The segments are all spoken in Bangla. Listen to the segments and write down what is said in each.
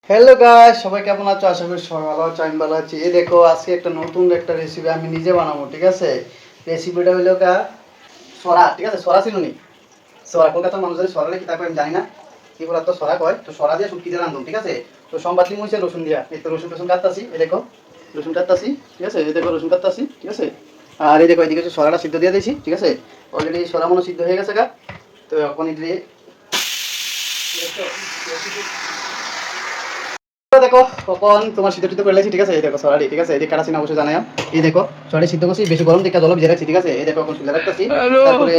হ্যালো গাইস, সবাই কেমন আছো? আশা করি সবাই ভালো আছো। আমি ভালো আছি। এই দেখো, আজকে একটা নতুন একটা রেসিপি আমি নিজে বানাবো, ঠিক আছে? রেসিপিটা হইলো সরা, ঠিক আছে? সরা চিনুনি? সরা কলকাতার মানুষের সরা কি তাকে আমি জানি না, কি বলা তো সরা কয়। তো সরা দিয়ে শুটকি দিয়ে রান্ধুম, ঠিক আছে? তো সম্বাদ লিমু হচ্ছে রসুন দিয়া। এই তো রসুন কাটতাছি, এই দেখো রসুন কাটতাছি, ঠিক আছে? এই দেখো রসুন কাটতাছি, ঠিক আছে? আর এই দেখো এদিকে সরাটা সিদ্ধ দিয়ে দিয়েছি, ঠিক আছে? অলরেডি সরা মনে সিদ্ধ হয়ে গেছে গা। তো এখন এদিকে দেখো কখন তোমার সিদ্ধ টিদ্ধ করে লাগছি, ঠিক আছে? এই দেখো সরাডি, ঠিক আছে? এই কাটা সিনা অবশ্যই জানাই। এই দেখো সরাডি সিদ্ধ করছি, বেশি গরম দিকে জল ভিজে রাখছি, ঠিক আছে? এই দেখো এখন চুলে রাখতেছি, তারপরে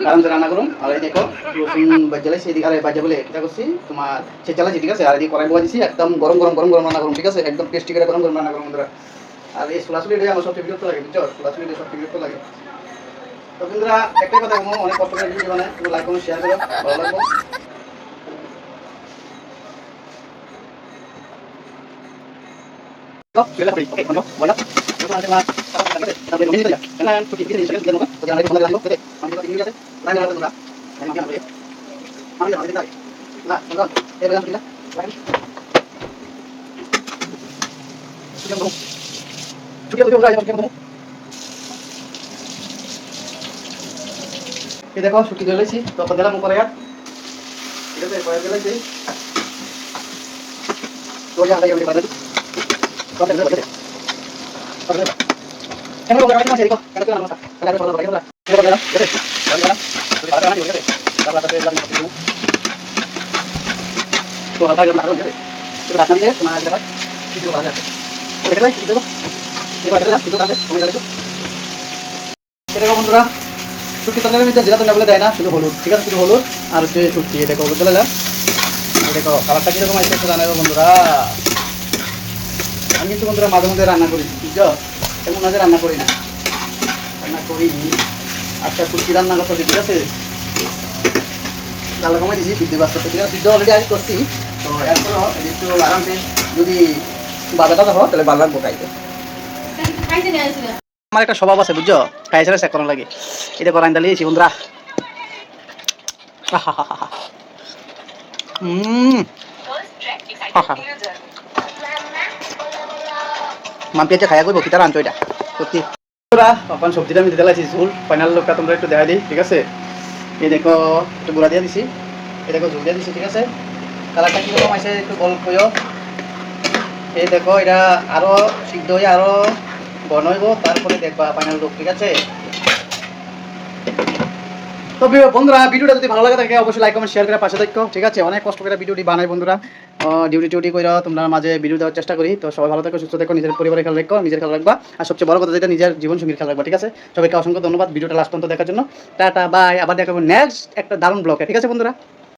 আরামসে রান্না করুন। আর এই দেখো রসুন বাজ্জালাই সেদিকে, আরে বাজ্জা বলে এটা করছি তোমার সে চালাচ্ছি, ঠিক আছে? আর এই কড়াই বয়া দিছি, একদম গরম গরম গরম গরম রান্না করুন, ঠিক আছে? একদম টেস্টি করে গরম গরম রান্না করুন বন্ধুরা। আর এই সোলাসুলি দিয়ে আমার সবচেয়ে বিরক্ত লাগে, বুঝছো? সোলাসুলি দিয়ে সবচেয়ে বিরক্ত লাগে। তো বন্ধুরা একটাই কথা বলবো, অনেক কষ্ট করে ভিডিও বানায়, লাইক করুন, শেয়ার করো, ভালো লাগবে। দেখো ছুটি চলেছি, তখন দিলাম করে ঠিক আছে? কয়েক গেলেছি বন্ধুরা। শুটকি তরকারির মধ্যে জিরা ধনিয়া বলে দেয় না, শুধু হলুদ, ঠিক আছে? শুধু হলুদ আর হচ্ছে শুটকি। দেখো হলুদ দিলাম, দেখো কালারটা কিরকম আসছে একটু জানাবো বন্ধুরা। আমি কিন্তু বন্ধুরা মাঝে মধ্যে রান্না করি, বুঝছো? এমন মাঝে রান্না করি না, রান্না করি। আচ্ছা শুটকি রান্না করতে, ঠিক আছে? জ্বালা কমাই দিয়েছি, সিদ্ধ বাস করতে, ঠিক আছে? সিদ্ধ অলরেডি আজ করছি। তো এরপরও একটু আরামসে যদি বাজাটা দেখো তাহলে ভালো লাগবো খাইতে। আমার একটা স্বভাব আছে, বুঝছো? খাই ছেড়ে চেক করার লাগে। এটা করাই ডালিয়েছি বন্ধুরা। মাম্পিয়াতে খাইয়া করবো কি তার আনছো এটা সত্যি। তখন সবজিটা আমি দিতে লাগছি, ঝুল ফাইনাল লোকটা তোমরা একটু দেখা দিই, ঠিক আছে? এই দেখো একটু গুঁড়া দিয়ে দিছি, এই দেখো ঝুল দিয়ে দিছি, ঠিক আছে? কালারটা কীরকম আছে একটু বল কইও। এই দেখো এটা আরও সিদ্ধ হয়ে আরও ঘন হইব, তারপরে দেখবা ফাইনাল লুক, ঠিক আছে? তো বন্ধুরা ভিডিওটা যদি ভালো লাগে থাকে অবশ্যই লাইক কমেন্ট শেয়ার করে পাশে থাকো, ঠিক আছে? অনেক কষ্ট করে ভিডিওটি বানাই বন্ধুরা, ডিউটি করে তোমরা মাঝে ভিডিও দেওয়ার চেষ্টা করি। তো সবাই ভালো থাকো, সুস্থ থাকো, নিজের পরিবারের খেয়াল রাখো, নিজের খেয়াল রাখবা। আর সবচেয়ে বড় কথা যেটা, নিজের জীবনসঙ্গীর খেয়াল রাখবা, ঠিক আছে? সবাইকে অসংখ্য ধন্যবাদ ভিডিওটা লাস্ট পর্যন্ত দেখার জন্য। টাটা বাই, আবার দেখাবো নেক্সট একটা দারুণ ব্লগে, ঠিক আছে বন্ধুরা?